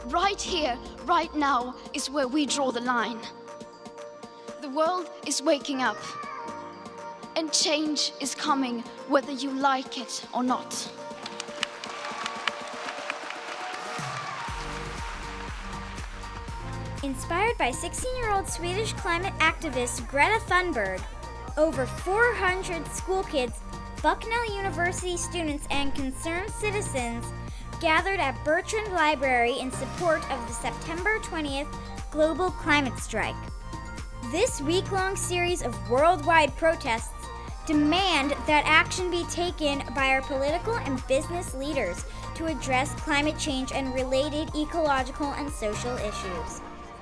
Right here, right now, is where we draw the line. The world is waking up, and change is coming whether you like it or not. Inspired by 16-year-old Swedish climate activist Greta Thunberg, over 400 school kids, Bucknell University students, and concerned citizens gathered at Bertrand Library in support of the September 20th global climate strike. This week-long series of worldwide protests demand that action be taken by our political and business leaders to address climate change and related ecological and social issues.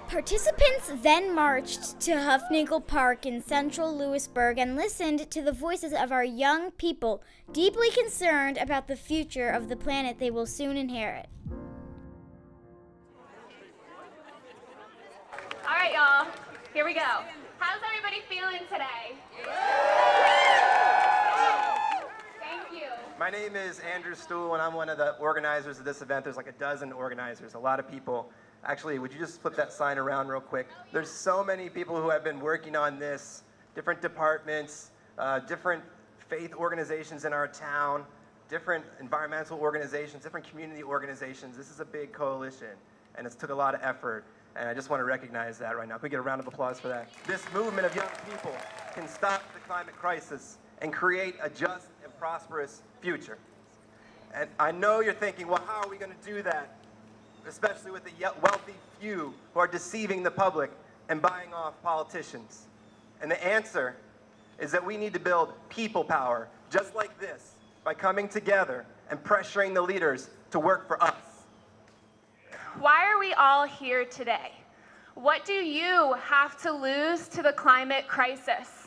Participants then marched to Hufnagel Park in central Lewisburg and listened to the voices of our young people, deeply concerned about the future of the planet they will soon inherit. All right, y'all, here we go. How's everybody feeling today? Thank you. My name is Andrew Stuhl, and I'm one of the organizers of this event. There's like a dozen organizers, a lot of people. Actually, would you just flip that sign around real quick? There's so many people who have been working on this, different departments, different faith organizations in our town, different environmental organizations, different community organizations. This is a big coalition, and it's took a lot of effort, and I just want to recognize that right now. Can we get a round of applause for that? This movement of young people can stop the climate crisis and create a just and prosperous future. And I know you're thinking, well, how are we going to do that? Especially with the wealthy few who are deceiving the public and buying off politicians. And the answer is that we need to build people power, just like this, by coming together and pressuring the leaders to work for us. Why are we all here today? What do you have to lose to the climate crisis?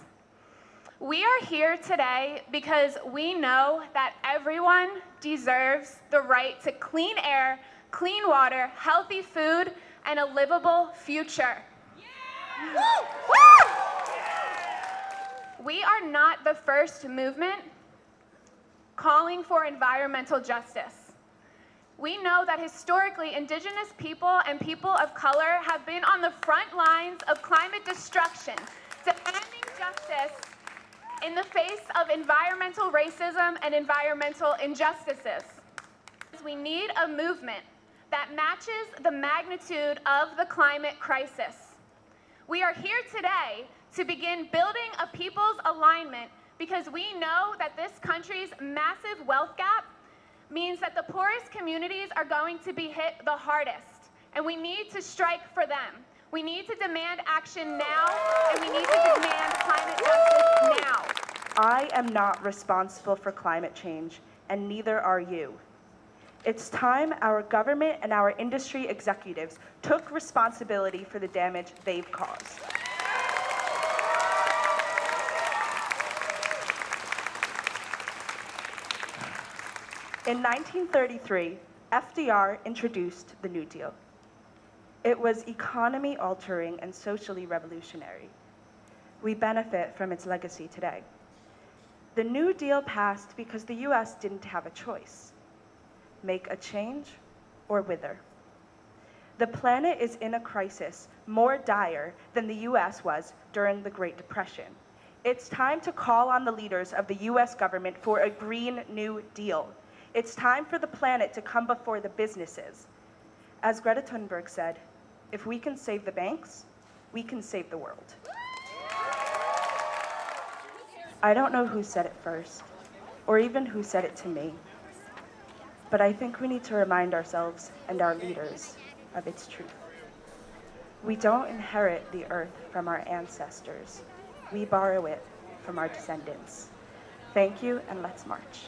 We are here today because we know that everyone deserves the right to clean air, clean water, healthy food, and a livable future. Yeah. Woo! Woo! We are not the first movement calling for environmental justice. We know that historically, Indigenous people and people of color have been on the front lines of climate destruction, demanding justice in the face of environmental racism and environmental injustices. We need a movement that matches the magnitude of the climate crisis. We are here today to begin building a people's alignment because we know that this country's massive wealth gap means that the poorest communities are going to be hit the hardest, and we need to strike for them. We need to demand action now, and we need to demand climate justice now. I am not responsible for climate change, and neither are you. It's time our government and our industry executives took responsibility for the damage they've caused. In 1933, FDR introduced the New Deal. It was economy-altering and socially revolutionary. We benefit from its legacy today. The New Deal passed because the US didn't have a choice. Make a change or wither. The planet is in a crisis more dire than the US was during the Great Depression. It's time to call on the leaders of the US government for a Green New Deal. It's time for the planet to come before the businesses. As Greta Thunberg said, if we can save the banks, we can save the world. I don't know who said it first, or even who said it to me. But I think we need to remind ourselves and our leaders of its truth. We don't inherit the earth from our ancestors. We borrow it from our descendants. Thank you, and let's march.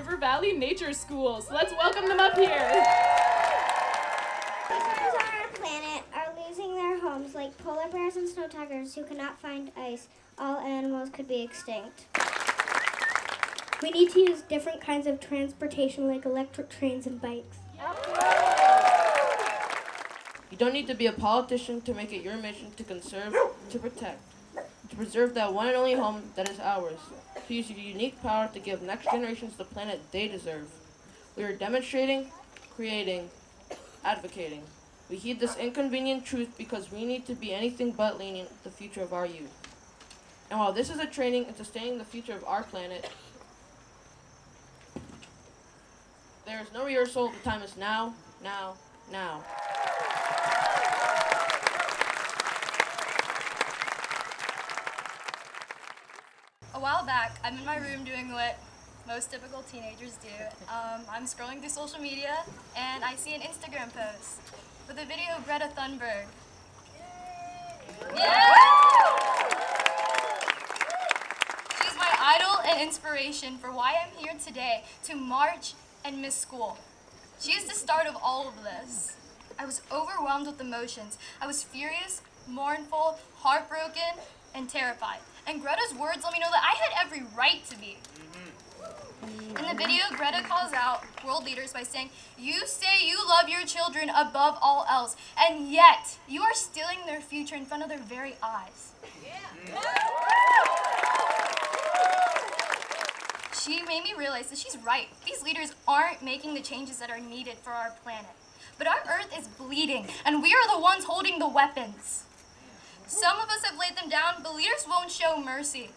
River Valley Nature School. So let's welcome them up here. Creatures on our planet are losing their homes, like polar bears and snow tigers who cannot find ice. All animals could be extinct. We need to use different kinds of transportation like electric trains and bikes. You don't need to be a politician to make it your mission to conserve, to protect, to preserve that one and only home that is ours, to use your unique power to give next generations the planet they deserve. We are demonstrating, creating, advocating. We heed this inconvenient truth because we need to be anything but lenient with the future of our youth. And while this is a training in sustaining the future of our planet, there is no rehearsal. The time is now, now, now. A while back, I'm in my room doing what most typical teenagers do. I'm scrolling through social media and I see an Instagram post with a video of Greta Thunberg. Yeah! She's my idol and inspiration for why I'm here today to march and miss school. She is the start of all of this. I was overwhelmed with emotions. I was furious, mournful, heartbroken, and terrified. And Greta's words let me know that I had every right to be. In the video, Greta calls out world leaders by saying, "You say you love your children above all else, and yet you are stealing their future in front of their very eyes." She made me realize that she's right. These leaders aren't making the changes that are needed for our planet. But our Earth is bleeding, and we are the ones holding the weapons. Some of us have laid them down, but leaders won't show mercy.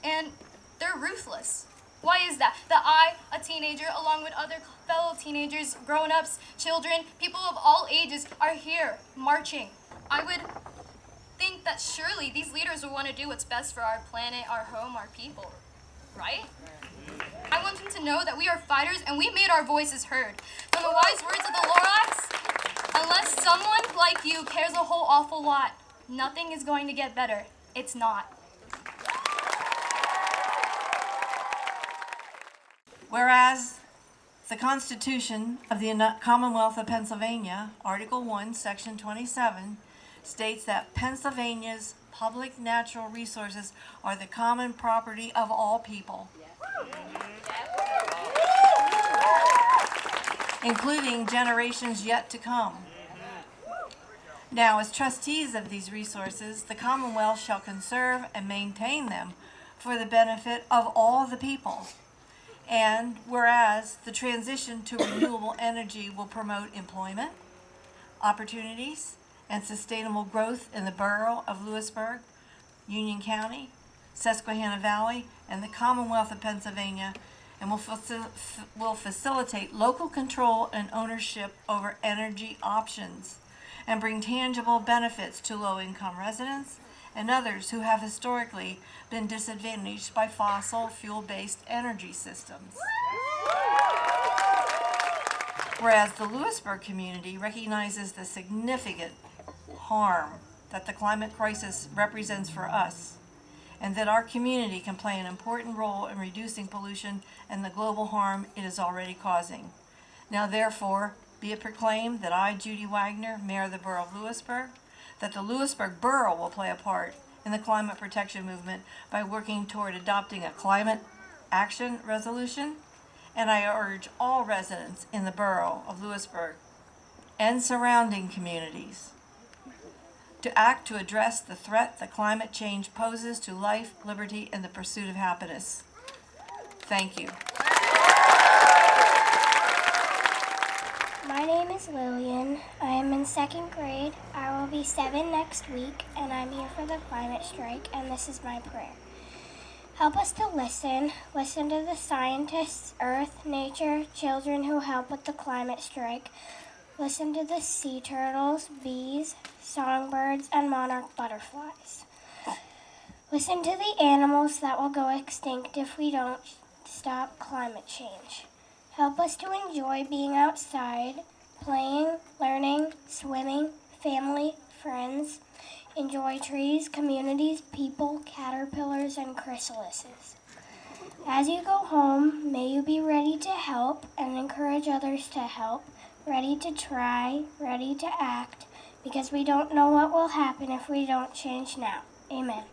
And they're ruthless. Why is that? That I, a teenager, along with other fellow teenagers, grown-ups, children, people of all ages, are here, marching. I would think that surely these leaders will want to do what's best for our planet, our home, our people. Right? I want them to know that we are fighters and we made our voices heard. From the wise words of the Lorax, unless someone like you cares a whole awful lot, nothing is going to get better. It's not. Whereas the Constitution of the Commonwealth of Pennsylvania, Article 1, Section 27, states that Pennsylvania's public natural resources are the common property of all people, including generations yet to come. Now, as trustees of these resources, the Commonwealth shall conserve and maintain them for the benefit of all the people. And whereas the transition to renewable energy will promote employment, opportunities, and sustainable growth in the borough of Lewisburg, Union County, Susquehanna Valley, and the Commonwealth of Pennsylvania, and will facilitate local control and ownership over energy options, and bring tangible benefits to low-income residents and others who have historically been disadvantaged by fossil fuel-based energy systems. Whereas the Lewisburg community recognizes the significant harm that the climate crisis represents for us, and that our community can play an important role in reducing pollution and the global harm it is already causing. Now therefore, be it proclaimed that I, Judy Wagner, Mayor of the Borough of Lewisburg, that the Lewisburg Borough will play a part in the climate protection movement by working toward adopting a climate action resolution, and I urge all residents in the Borough of Lewisburg and surrounding communities to act to address the threat that climate change poses to life, liberty, and the pursuit of happiness. Thank you. My name is Lillian. I am in 2nd grade. I will be 7 next week, and I'm here for the climate strike, and this is my prayer. Help us to listen to the scientists, earth, nature, children who help with the climate strike. Listen to the sea turtles, bees, songbirds, and monarch butterflies. Listen to the animals that will go extinct if we don't stop climate change. Help us to enjoy being outside, playing, learning, swimming, family, friends. Enjoy trees, communities, people, caterpillars, and chrysalises. As you go home, may you be ready to help and encourage others to help, ready to try, ready to act, because we don't know what will happen if we don't change now. Amen.